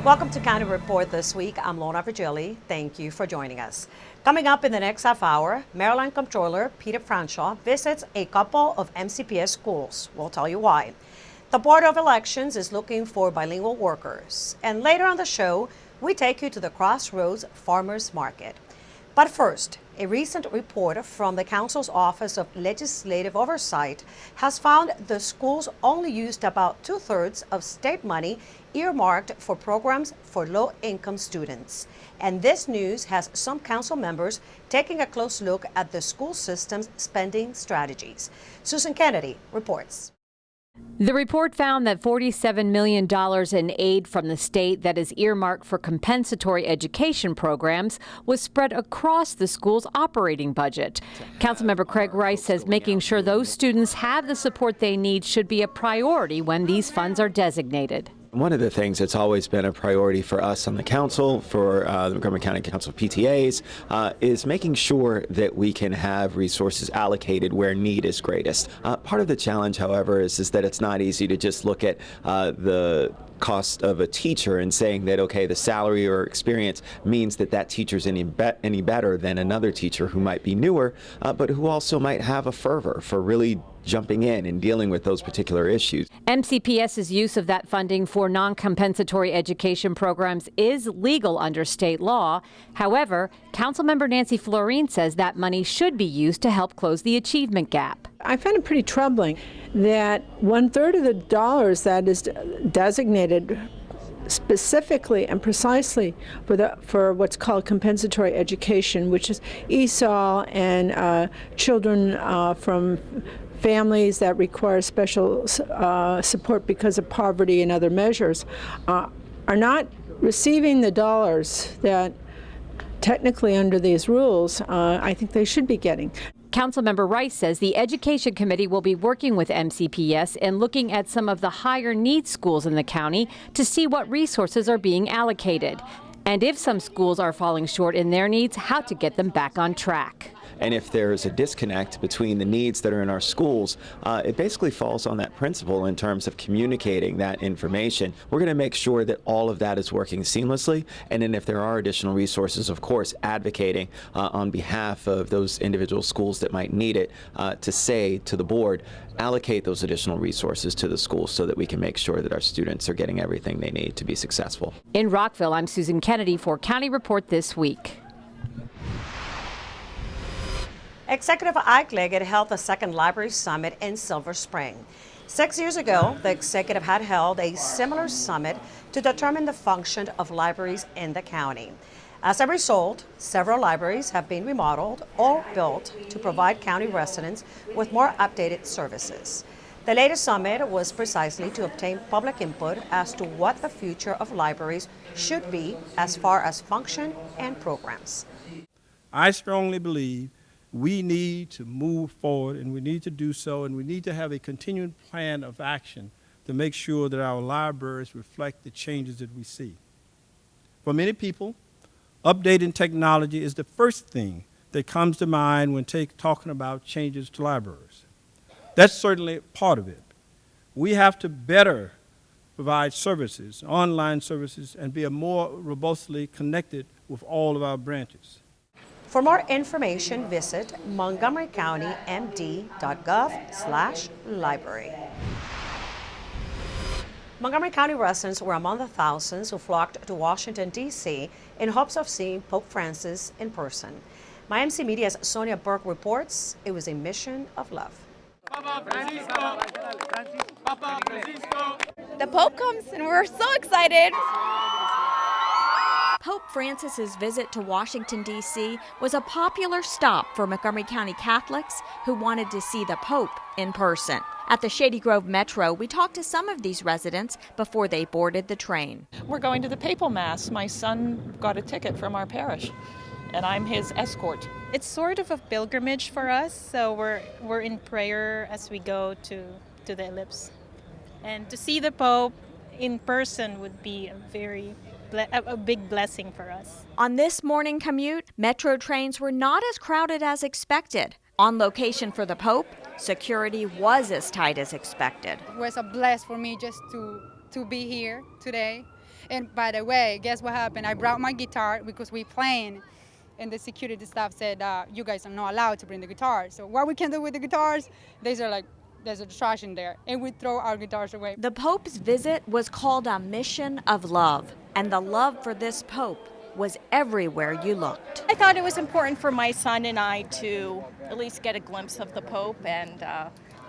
Welcome to County Report this week. I'm Lorna Virgili. Thank you for joining us. Coming up in the next half hour, Maryland Comptroller Peter Franshaw visits a couple of MCPS schools. We'll tell you why. The Board of Elections is looking for bilingual workers. And later on the show, we take you to the Crossroads Farmers Market. But first, a recent report from the Council's Office of Legislative Oversight has found the schools only used about 2/3 of state money earmarked for programs for low-income students. And this news has some council members taking a close look at the school system's spending strategies. Susan Kennedy reports. The report found that $47 million in aid from the state that is earmarked for compensatory education programs was spread across the school's operating budget. Councilmember Craig Rice says making sure those students have the support they need should be a priority when these funds are designated. One of the things that's always been a priority for us on the council, for the Montgomery County Council of PTAs, is making sure that we can have resources allocated where need is greatest. Part of the challenge, however, is that it's not easy to just look at the cost of a teacher and saying that, okay, the salary or experience means that that teacher's any better than another teacher who might be newer, but who also might have a fervor for really jumping in and dealing with those particular issues. MCPS's use of that funding for non-compensatory education programs is legal under state law. However, Councilmember Nancy Florine says that money should be used to help close the achievement gap. I find it pretty troubling that 1/3 of the dollars that is designated specifically and precisely for what's called compensatory education, which is ESOL and children from families that require special support because of poverty and other measures, are not receiving the dollars that technically under these rules I think they should be getting. Councilmember Rice says the Education Committee will be working with MCPS and looking at some of the higher needs schools in the county to see what resources are being allocated. And if some schools are falling short in their needs, how to get them back on track. And if there's a disconnect between the needs that are in our schools, it basically falls on that principle in terms of communicating that information. We're going to make sure that all of that is working seamlessly. And then if there are additional resources, of course, advocating on behalf of those individual schools that might need it, to say to the board, allocate those additional resources to the schools so that we can make sure that our students are getting everything they need to be successful. In Rockville, I'm Susan Kennedy for County Report This Week. Executive Ike Leggett held the second library summit in Silver Spring. 6 years ago, the executive had held a similar summit to determine the function of libraries in the county. As a result, several libraries have been remodeled or built to provide county residents with more updated services. The latest summit was precisely to obtain public input as to what the future of libraries should be as far as function and programs. I strongly believe we need to move forward, and we need to do so, and we need to have a continuing plan of action to make sure that our libraries reflect the changes that we see. For many people, updating technology is the first thing that comes to mind when talking about changes to libraries. That's certainly part of it. We have to better provide services, online services, and be more robustly connected with all of our branches. For more information, visit montgomerycountymd.gov/library. Montgomery County residents were among the thousands who flocked to Washington, D.C. in hopes of seeing Pope Francis in person. MyMC Media's Sonia Burke reports it was a mission of love. Papa Francisco. Papa Francisco. The Pope comes and we're so excited. Pope Francis's visit to Washington, D.C. was a popular stop for Montgomery County Catholics who wanted to see the Pope in person. At the Shady Grove Metro, we talked to some of these residents before they boarded the train. We're going to the papal mass. My son got a ticket from our parish, and I'm his escort. It's sort of a pilgrimage for us, so we're in prayer as we go to the ellipse. And to see the Pope in person would be a big blessing for us. On this morning commute, Metro trains were not as crowded as expected. On location for the Pope, security was as tight as expected. It was a bless for me just to be here today. And by the way, guess what happened? I brought my guitar because we playing, and the security staff said, you guys are not allowed to bring the guitars. So what we can do with the guitars, they said like, there's a trash in there, and we throw our guitars away. The Pope's visit was called a mission of love, and the love for this Pope was everywhere you looked. I thought it was important for my son and I to at least get a glimpse of the Pope and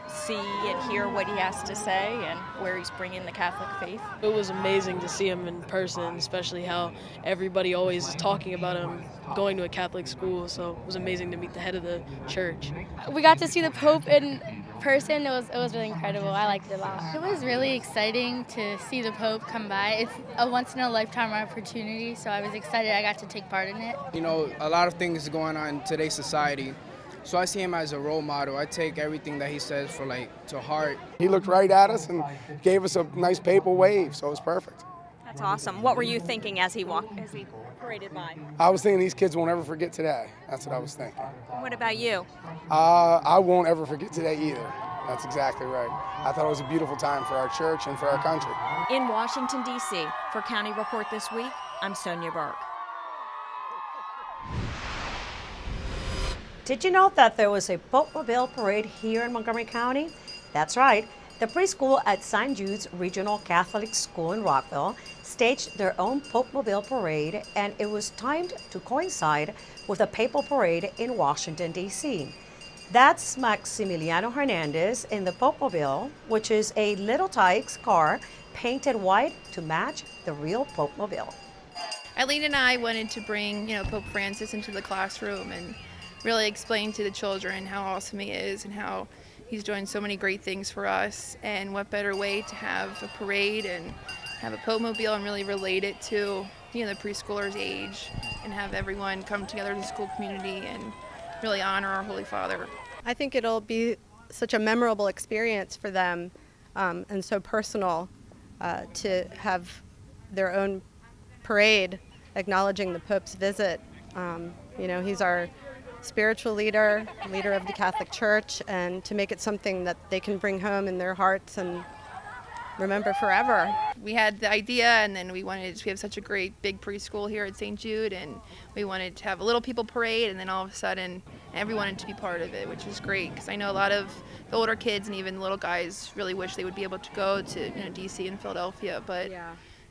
see and hear what he has to say and where he's bringing the Catholic faith. It was amazing to see him in person, especially how everybody always is talking about him going to a Catholic school, so it was amazing to meet the head of the church. We got to see the Pope in person. It was really incredible. I liked it a lot. It was really exciting to see the Pope come by. It's a once-in-a-lifetime opportunity, so I was excited I got to take part in it. You know, a lot of things going on in today's society, so I see him as a role model. I take everything that he says to heart. He looked right at us and gave us a nice papal wave, so it was perfect. That's awesome. What were you thinking as he paraded by? I was thinking these kids won't ever forget today. That's what I was thinking. What about you? I won't ever forget today either. That's exactly right. I thought it was a beautiful time for our church and for our country. In Washington, D.C., for County Report This Week, I'm Sonia Burke. Did you know that there was a Pope-Mobile parade here in Montgomery County? That's right. The preschool at St. Jude's Regional Catholic School in Rockville staged their own Pope-Mobile parade, and it was timed to coincide with a papal parade in Washington, D.C. That's Maximiliano Hernandez in the Pope-Mobile, which is a Little Tikes car painted white to match the real Pope-Mobile. Eileen and I wanted to bring, Pope Francis into the classroom and really explain to the children how awesome he is and how he's doing so many great things for us, and what better way to have a parade and have a Pope-Mobile and really relate it to the preschoolers' age and have everyone come together as a school community and really honor our Holy Father. I think it'll be such a memorable experience for them and so personal to have their own parade acknowledging the Pope's visit. He's our spiritual leader of the Catholic Church, and to make it something that they can bring home in their hearts and remember forever. We had the idea, and then we have such a great big preschool here at St. Jude, and we wanted to have a little people parade, and then all of a sudden everyone wanted to be part of it, which is great, because I know a lot of the older kids and even little guys really wish they would be able to go to DC and Philadelphia, but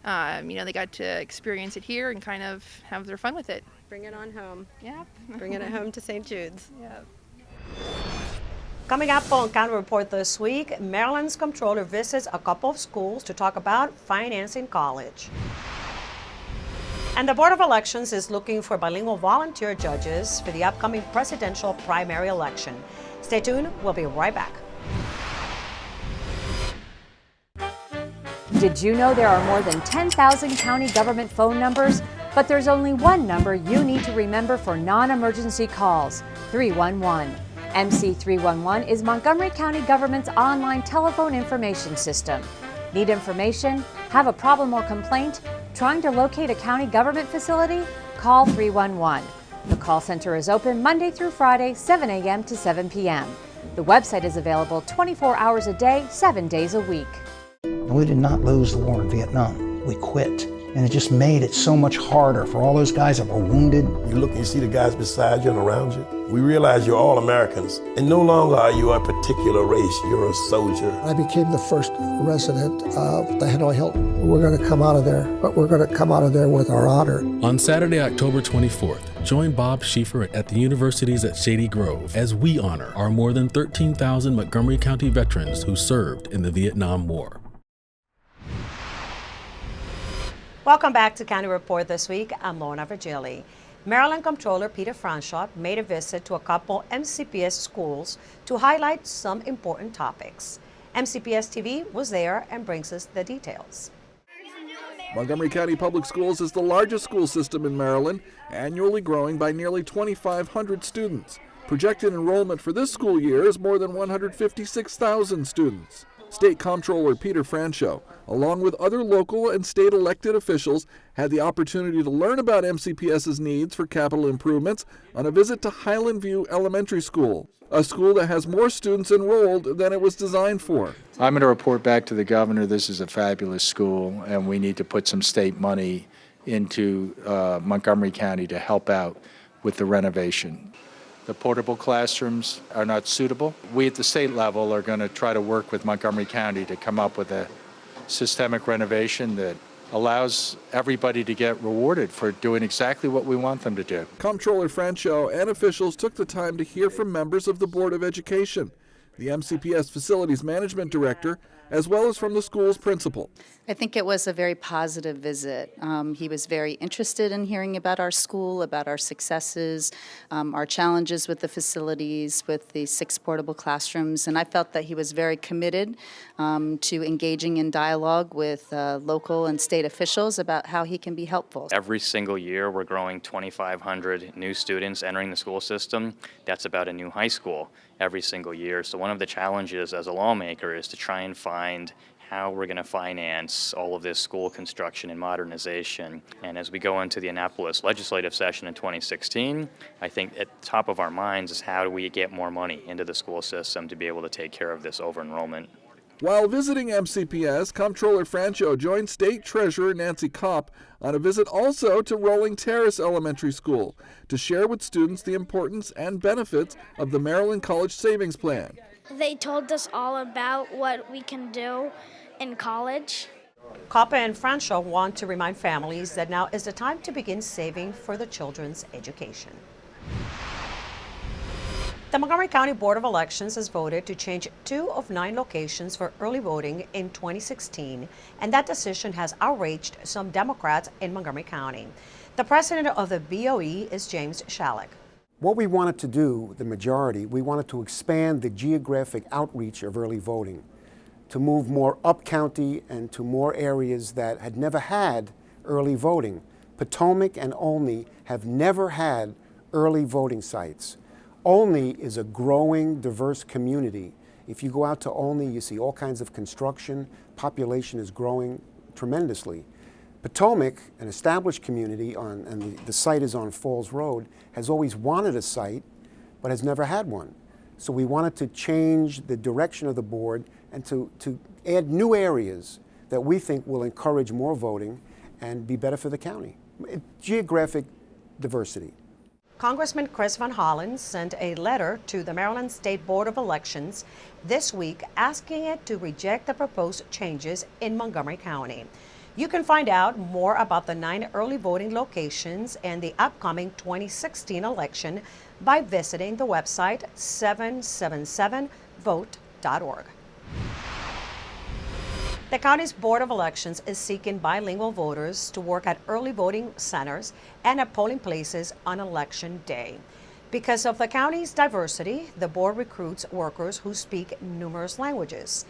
they got to experience it here and kind of have their fun with it. Bring it on home. Yeah. Bringing it home to St. Jude's. Yeah. Coming up on County Report this week, Maryland's comptroller visits a couple of schools to talk about financing college. And the Board of Elections is looking for bilingual volunteer judges for the upcoming presidential primary election. Stay tuned, we'll be right back. Did you know there are more than 10,000 county government phone numbers? But there's only one number you need to remember for non-emergency calls, 311. MC311 is Montgomery County government's online telephone information system. Need information? Have a problem or complaint? Trying to locate a county government facility? Call 311. The call center is open Monday through Friday, 7 a.m. to 7 p.m. The website is available 24 hours a day, 7 days a week. We did not lose the war in Vietnam. We quit. And it just made it so much harder for all those guys that were wounded. You look and you see the guys beside you and around you. We realize you're all Americans. And no longer are you a particular race, you're a soldier. I became the first resident of the Hanoi Hilton. We're going to come out of there, but we're going to come out of there with our honor. On Saturday, October 24th, join Bob Schieffer at the universities at Shady Grove as we honor our more than 13,000 Montgomery County veterans who served in the Vietnam War. Welcome back to County Report this week. I'm Lorna Virgili. Maryland Comptroller Peter Franchot made a visit to a couple MCPS schools to highlight some important topics. MCPS TV was there and brings us the details. Montgomery County Public Schools is the largest school system in Maryland, annually growing by nearly 2,500 students. Projected enrollment for this school year is more than 156,000 students. State Comptroller Peter Franchot, along with other local and state elected officials, had the opportunity to learn about MCPS's needs for capital improvements on a visit to Highland View Elementary School, a school that has more students enrolled than it was designed for. I'm going to report back to the governor. This is a fabulous school, and we need to put some state money into Montgomery County to help out with the renovation. The portable classrooms are not suitable. We at the state level are going to try to work with Montgomery County to come up with a systemic renovation that allows everybody to get rewarded for doing exactly what we want them to do. Comptroller Franchot and officials took the time to hear from members of the Board of Education, the MCPS Facilities Management Director, as well as from the school's principal. I think it was a very positive visit. He was very interested in hearing about our school, about our successes, our challenges with the facilities, with the 6 portable classrooms, and I felt that he was very committed to engaging in dialogue with local and state officials about how he can be helpful. Every single year we're growing 2,500 new students entering the school system. That's about a new high school every single year. So one of the challenges as a lawmaker is to try and find how we're going to finance all of this school construction and modernization. And as we go into the Annapolis legislative session in 2016, I think at the top of our minds is how do we get more money into the school system to be able to take care of this over-enrollment. While visiting MCPS, Comptroller Franchot joined State Treasurer Nancy Kopp on a visit also to Rolling Terrace Elementary School to share with students the importance and benefits of the Maryland College Savings Plan. They told us all about what we can do in college. Kopp and Franchot want to remind families that now is the time to begin saving for the children's education. The Montgomery County Board of Elections has voted to change 2 of 9 locations for early voting in 2016, and that decision has outraged some Democrats in Montgomery County. The president of the BOE is James Shallek. What we wanted to do, the majority, we wanted to expand the geographic outreach of early voting, to move more up county and to more areas that had never had early voting. Potomac and Olney have never had early voting sites. Olney is a growing, diverse community. If you go out to Olney, you see all kinds of construction. Population is growing tremendously. Potomac, an established community, and the site is on Falls Road, has always wanted a site, but has never had one. So we wanted to change the direction of the board and to add new areas that we think will encourage more voting and be better for the county. Geographic diversity. Congressman Chris Van Hollen sent a letter to the Maryland State Board of Elections this week asking it to reject the proposed changes in Montgomery County. You can find out more about the 9 early voting locations and the upcoming 2016 election by visiting the website 777vote.org. The county's Board of Elections is seeking bilingual voters to work at early voting centers and at polling places on Election Day. Because of the county's diversity, the board recruits workers who speak numerous languages.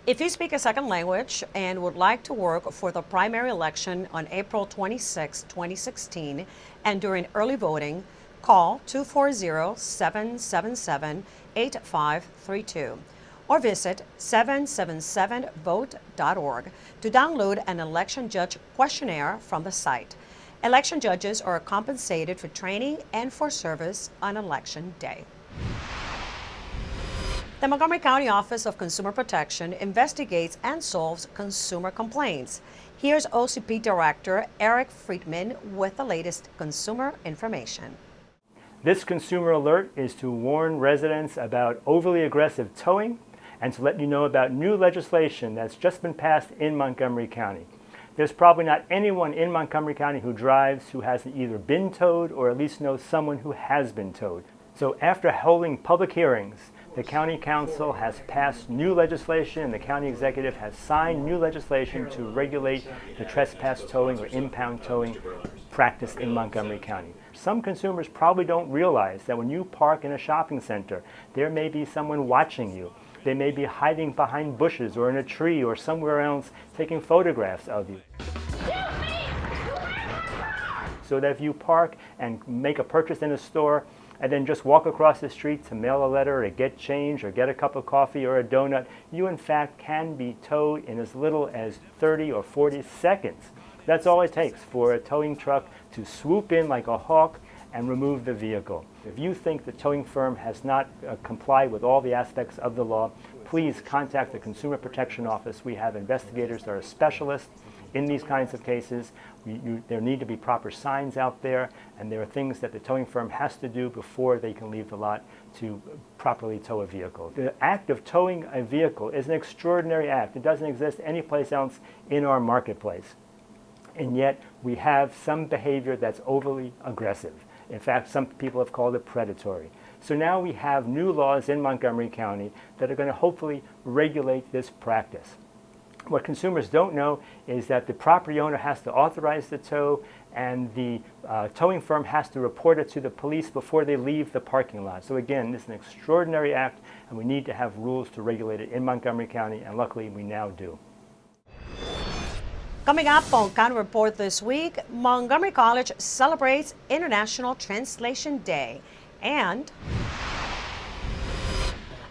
If you speak a second language and would like to work for the primary election on April 26, 2016, and during early voting, call 240-777-8532. or visit 777vote.org to download an election judge questionnaire from the site. Election judges are compensated for training and for service on Election Day. The Montgomery County Office of Consumer Protection investigates and solves consumer complaints. Here's OCP Director Eric Friedman with the latest consumer information. This consumer alert is to warn residents about overly aggressive towing and to let you know about new legislation that's just been passed in Montgomery County. There's probably not anyone in Montgomery County who drives who hasn't either been towed or at least knows someone who has been towed. So after holding public hearings, the County Council has passed new legislation and the County Executive has signed new legislation to regulate the trespass towing or impound towing practice in Montgomery County. Some consumers probably don't realize that when you park in a shopping center, there may be someone watching you. They may be hiding behind bushes or in a tree or somewhere else taking photographs of you. So that if you park and make a purchase in a store, and then just walk across the street to mail a letter or get change or get a cup of coffee or a donut, you in fact can be towed in as little as 30 or 40 seconds. That's all it takes for a towing truck to swoop in like a hawk and remove the vehicle. If you think the towing firm has not complied with all the aspects of the law, please contact the Consumer Protection Office. We have investigators that are specialists in these kinds of cases. There need to be proper signs out there, and there are things that the towing firm has to do before they can leave the lot to properly tow a vehicle. The act of towing a vehicle is an extraordinary act. It doesn't exist anyplace else in our marketplace. And yet we have some behavior that's overly aggressive. In fact, some people have called it predatory. So now we have new laws in Montgomery County that are going to hopefully regulate this practice. What consumers don't know is that the property owner has to authorize the tow, and the towing firm has to report it to the police before they leave the parking lot. So again, this is an extraordinary act, and we need to have rules to regulate it in Montgomery County, and luckily we now do. Coming up on County Report this week, Montgomery College celebrates International Translation Day, and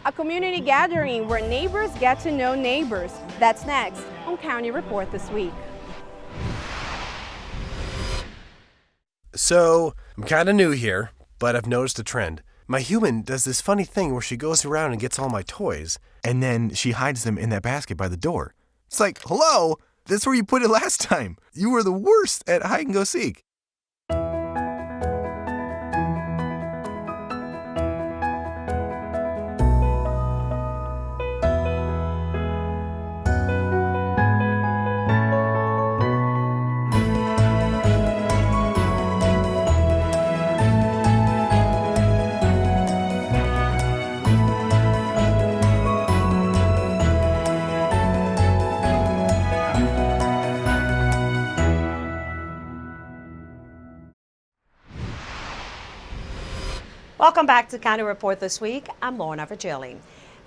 a community gathering where neighbors get to know neighbors. That's next on County Report this week. So, I'm kind of new here, but I've noticed a trend. My human does this funny thing where she goes around and gets all my toys, and then she hides them in that basket by the door. It's like, hello, that's where you put it last time. You were the worst at hide and go seek. Welcome back to County Report this week. I'm Lorna Virgili.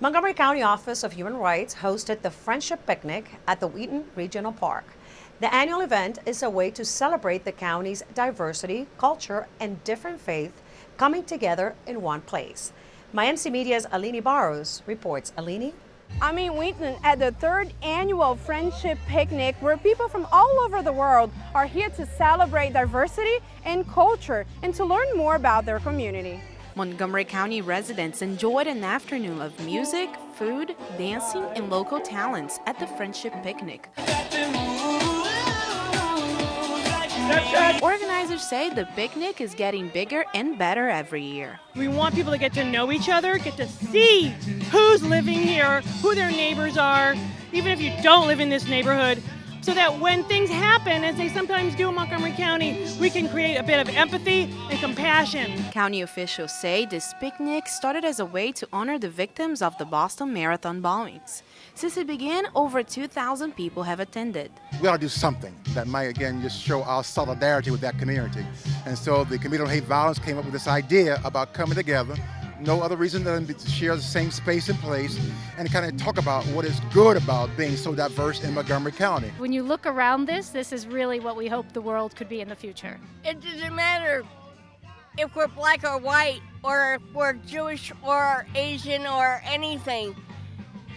Montgomery County Office of Human Rights hosted the Friendship Picnic at the Wheaton Regional Park. The annual event is a way to celebrate the county's diversity, culture, and different faith coming together in one place. My MC Media's Alini Barros reports. Alini? I'm in Wheaton at the 3rd annual Friendship Picnic, where people from all over the world are here to celebrate diversity and culture and to learn more about their community. Montgomery County residents enjoyed an afternoon of music, food, dancing, and local talents at the Friendship Picnic. Organizers say the picnic is getting bigger and better every year. We want people to get to know each other, get to see who's living here, who their neighbors are, even if you don't live in this neighborhood, so that when things happen, as they sometimes do in Montgomery County, we can create a bit of empathy and compassion. County officials say this picnic started as a way to honor the victims of the Boston Marathon bombings. Since it began, over 2,000 people have attended. We ought to do something that might, again, just show our solidarity with that community. And so the Committee on Hate Violence came up with this idea about coming together, no other reason than to share the same space and place and kind of talk about what is good about being so diverse in Montgomery County. When you look around this is really what we hope the world could be in the future. It doesn't matter if we're black or white, or if we're Jewish or Asian or anything.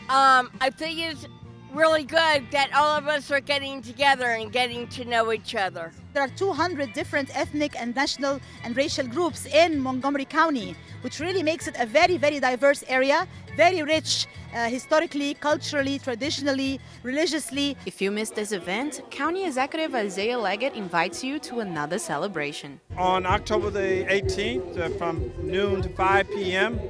I think it's really good that all of us are getting together and getting to know each other. There are 200 different ethnic and national and racial groups in Montgomery County, which really makes it a very, very diverse area, very rich historically, culturally, traditionally, religiously. If you missed this event, County Executive Isaiah Leggett invites you to another celebration. On October the 18th, from noon to 5 p.m.,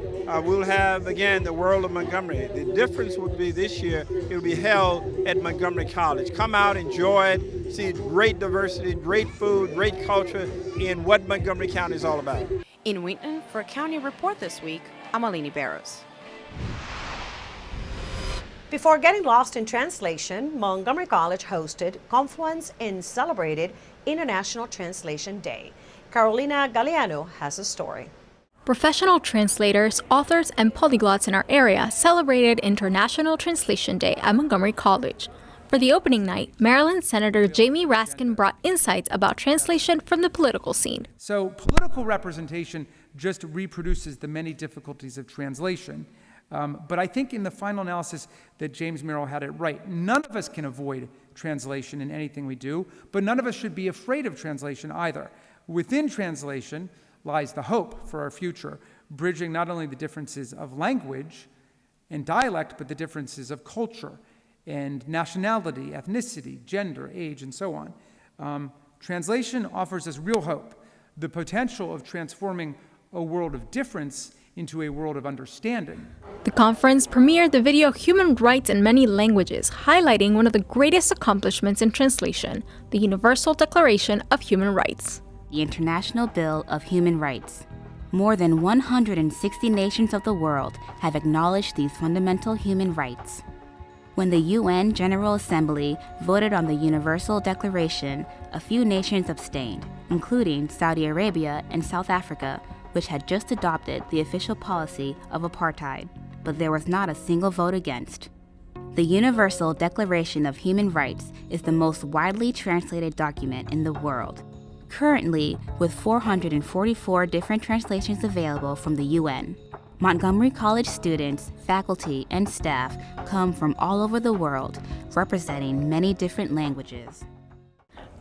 we'll have, again, the World of Montgomery. The difference would be this year, it will be held at Montgomery College. Come out, enjoy it, see great diversity, great food, great culture in what Montgomery County is all about. In Wheaton, for County Report this week, I'm Alini Barros. Before getting lost in translation, Montgomery College hosted Confluence and celebrated International Translation Day. Carolina Galeano has a story. Professional translators, authors, and polyglots in our area celebrated International Translation Day at Montgomery College. For the opening night, Maryland Senator Jamie Raskin brought insights about translation from the political scene. So political representation just reproduces the many difficulties of translation. But I think in the final analysis that James Merrill had it right. None of us can avoid translation in anything we do, but none of us should be afraid of translation either. Within translation lies the hope for our future, bridging not only the differences of language and dialect, but the differences of culture and nationality, ethnicity, gender, age, and so on. Translation offers us real hope, the potential of transforming a world of difference into a world of understanding. The conference premiered the video Human Rights in Many Languages, highlighting one of the greatest accomplishments in translation, the Universal Declaration of Human Rights. The International Bill of Human Rights. More than 160 nations of the world have acknowledged these fundamental human rights. When the UN General Assembly voted on the Universal Declaration, a few nations abstained, including Saudi Arabia and South Africa, which had just adopted the official policy of apartheid, but there was not a single vote against. The Universal Declaration of Human Rights is the most widely translated document in the world. Currently, with 444 different translations available from the UN, Montgomery College students, faculty, and staff come from all over the world, representing many different languages.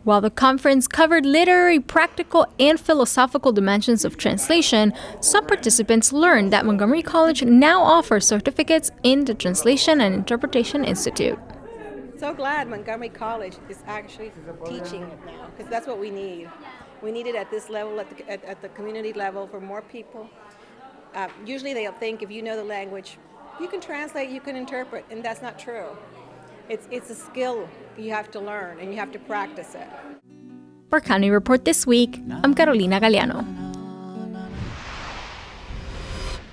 While the conference covered literary, practical, and philosophical dimensions of translation, some participants learned that Montgomery College now offers certificates in the Translation and Interpretation Institute. So glad Montgomery College is actually teaching it now, because that's what we need. We need it at this level, at the community level, for more people. Usually they'll think if you know the language, you can translate, you can interpret, and that's not true. It's a skill you have to learn, and you have to practice it. For County Report This Week, I'm Carolina Galeano.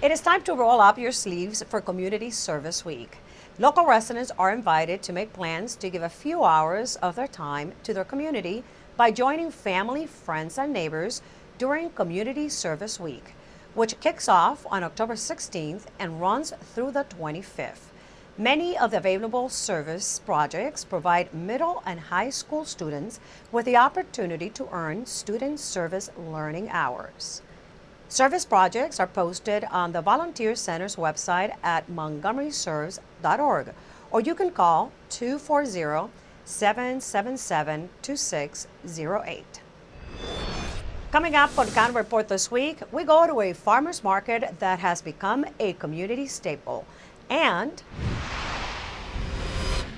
It is time to roll up your sleeves for Community Service Week. Local residents are invited to make plans to give a few hours of their time to their community by joining family, friends, and neighbors during Community Service Week, which kicks off on October 16th and runs through the 25th. Many of the available service projects provide middle and high school students with the opportunity to earn student service learning hours. Service projects are posted on the Volunteer Center's website at montgomeryserves.org, or you can call 240-777-2608. Coming up on County Report This Week, we go to a farmer's market that has become a community staple. And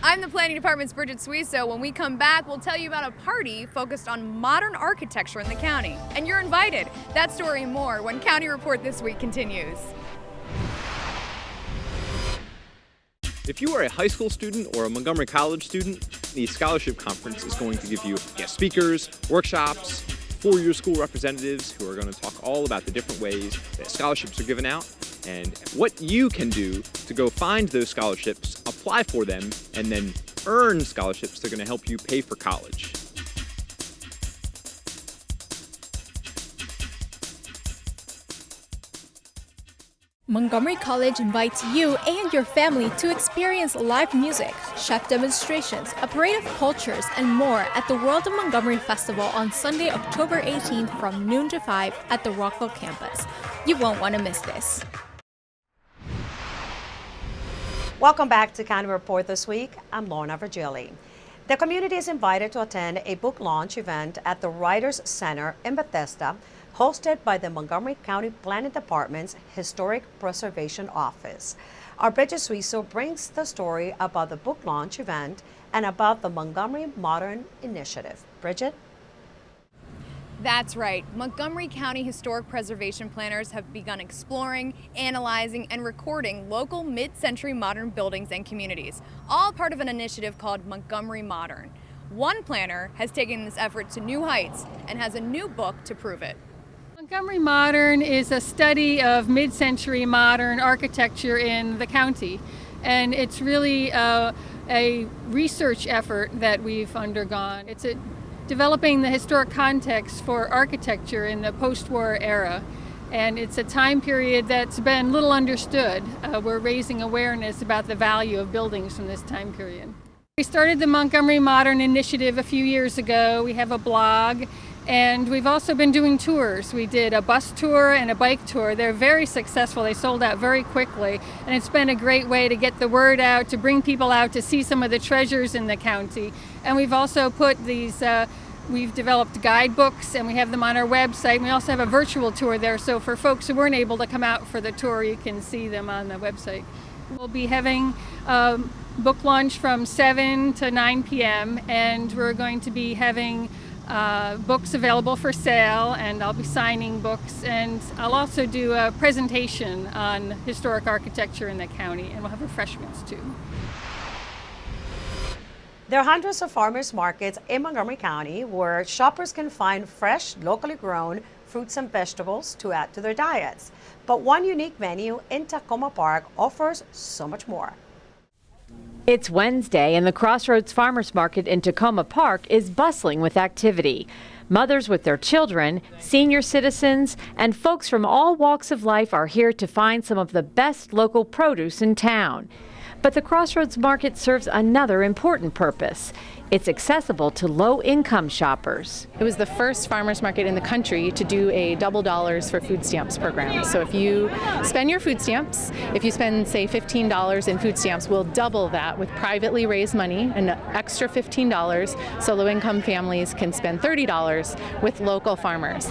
I'm the Planning Department's Bridget Suizo. When we come back, we'll tell you about a party focused on modern architecture in the county. And you're invited. That story and more when County Report This Week continues. If you are a high school student or a Montgomery College student, the Scholarship Conference is going to give you guest speakers, workshops, four-year school representatives who are going to talk all about the different ways that scholarships are given out and what you can do to go find those scholarships, apply for them, and then earn scholarships that are going to help you pay for college. Montgomery College invites you and your family to experience live music, chef demonstrations, a parade of cultures, and more at the World of Montgomery Festival on Sunday, October 18th from noon to 5 at the Rockville campus. You won't want to miss this. Welcome back to County Report This Week. I'm Lorna Virgili. The community is invited to attend a book launch event at the Writers Center in Bethesda, hosted by the Montgomery County Planning Department's Historic Preservation Office. Our Bridget Suizo brings the story about the book launch event and about the Montgomery Modern Initiative. Bridget? That's right. Montgomery County Historic Preservation Planners have begun exploring, analyzing, and recording local mid-century modern buildings and communities, all part of an initiative called Montgomery Modern. One planner has taken this effort to new heights and has a new book to prove it. Montgomery Modern is a study of mid-century modern architecture in the county, and it's really a research effort that we've undergone. It's developing the historic context for architecture in the post-war era, and it's a time period that's been little understood. We're raising awareness about the value of buildings from this time period. We started the Montgomery Modern Initiative a few years ago. We have a blog, And we've also been doing tours. We did a bus tour and a bike tour. They're very successful. They sold out very quickly. And it's been a great way to get the word out, to bring people out to see some of the treasures in the county. And we've also put these, we've developed guidebooks and we have them on our website. We also have a virtual tour there. So for folks who weren't able to come out for the tour, you can see them on the website. We'll be having book launch from 7 to 9 p.m. and we're going to be having books available for sale, and I'll be signing books, and I'll also do a presentation on historic architecture in the county, and we'll have refreshments too. There are hundreds of farmers markets in Montgomery County where shoppers can find fresh, locally grown fruits and vegetables to add to their diets. But one unique venue in Takoma Park offers so much more. It's Wednesday, and the Crossroads Farmers Market in Takoma Park is bustling with activity. Mothers with their children, senior citizens, and folks from all walks of life are here to find some of the best local produce in town. But the Crossroads Market serves another important purpose. It's accessible to low-income shoppers. It was the first farmers market in the country to do a double dollars for food stamps program. So if you spend your food stamps, if you spend, say, $15 in food stamps, we'll double that with privately raised money, an extra $15, so low-income families can spend $30 with local farmers.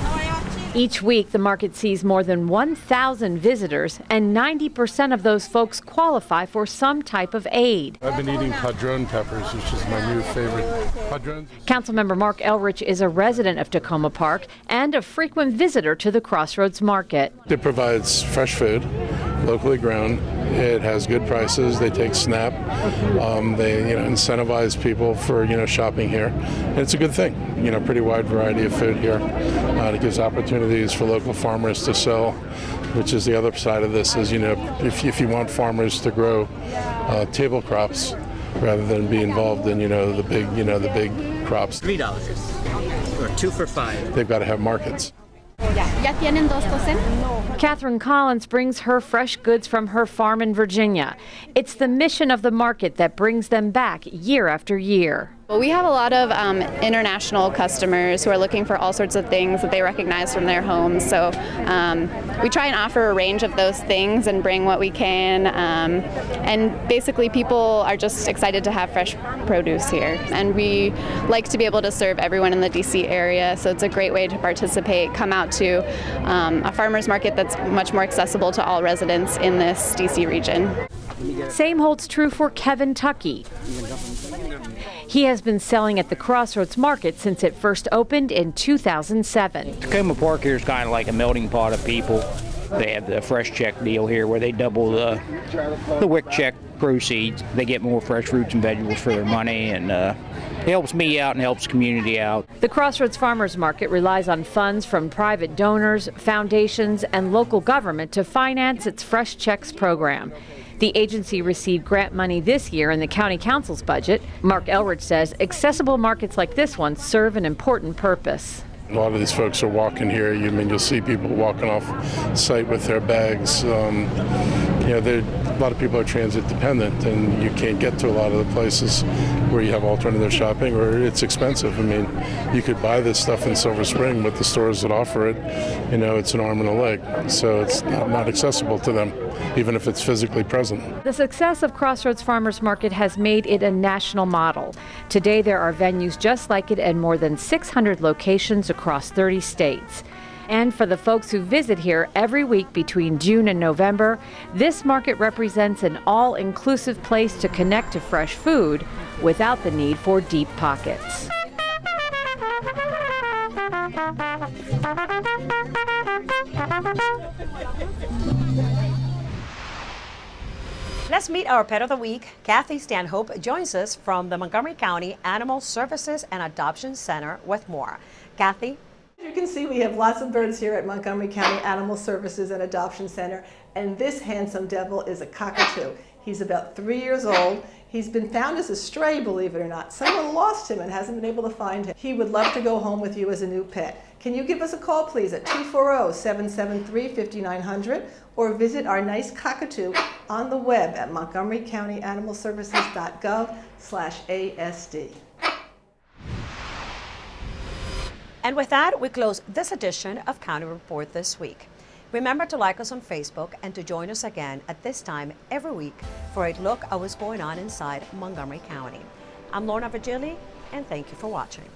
Each week, the market sees more than 1,000 visitors, and 90% of those folks qualify for some type of aid. I've been eating padron peppers, which is my new favorite. Padrons. Councilmember Mark Elrich is a resident of Takoma Park and a frequent visitor to the Crossroads Market. It provides fresh food, locally grown. It has good prices. They take SNAP. They incentivize people for shopping here. And it's a good thing. Pretty wide variety of food here. It gives opportunities for local farmers to sell, which is the other side of this. Is if you want farmers to grow table crops rather than be involved in the big crops. $3 or 2 for $5. They've got to have markets. Catherine Collins brings her fresh goods from her farm in Virginia. It's the mission of the market that brings them back year after year. Well, we have a lot of international customers who are looking for all sorts of things that they recognize from their homes. So we try and offer a range of those things and bring what we can. And basically people are just excited to have fresh produce here. And we like to be able to serve everyone in the DC area. So it's a great way to participate, come out to a farmer's market that's much more accessible to all residents in this DC region. Same holds true for Kevin Tuckey. He has been selling at the Crossroads Market since it first opened in 2007. Takoma Park here is kind of like a melting pot of people. They have the fresh check deal here where they double the WIC check proceeds. They get more fresh fruits and vegetables for their money, and it helps me out and helps the community out. The Crossroads Farmers Market relies on funds from private donors, foundations, and local government to finance its Fresh Checks program. The agency received grant money this year in the county council's budget. Mark Elrich says accessible markets like this one serve an important purpose. A lot of these folks are walking here. You'll see people walking off site with their bags. A lot of people are transit dependent, and you can't get to a lot of the places where you have alternative shopping, or it's expensive. You could buy this stuff in Silver Spring, but the stores that offer it, it's an arm and a leg. So it's not accessible to them, even if it's physically present. The success of Crossroads Farmers Market has made it a national model. Today there are venues just like it in more than 600 locations across 30 states. And for the folks who visit here every week between June and November, this market represents an all-inclusive place to connect to fresh food without the need for deep pockets. Let's meet our pet of the week. Kathy Stanhope joins us from the Montgomery County Animal Services and Adoption Center with more. Kathy? You can see we have lots of birds here at Montgomery County Animal Services and Adoption Center, and this handsome devil is a cockatoo. He's about 3 years old. He's been found as a stray, believe it or not. Someone lost him and hasn't been able to find him. He would love to go home with you as a new pet. Can you give us a call, please, at 240-773-5900, or visit our nice cockatoo on the web at montgomerycountyanimalservices.gov/ASD. And with that, we close this edition of County Report This Week. Remember to like us on Facebook and to join us again at this time every week for a look at what's going on inside Montgomery County. I'm Lorna Virgili, and thank you for watching.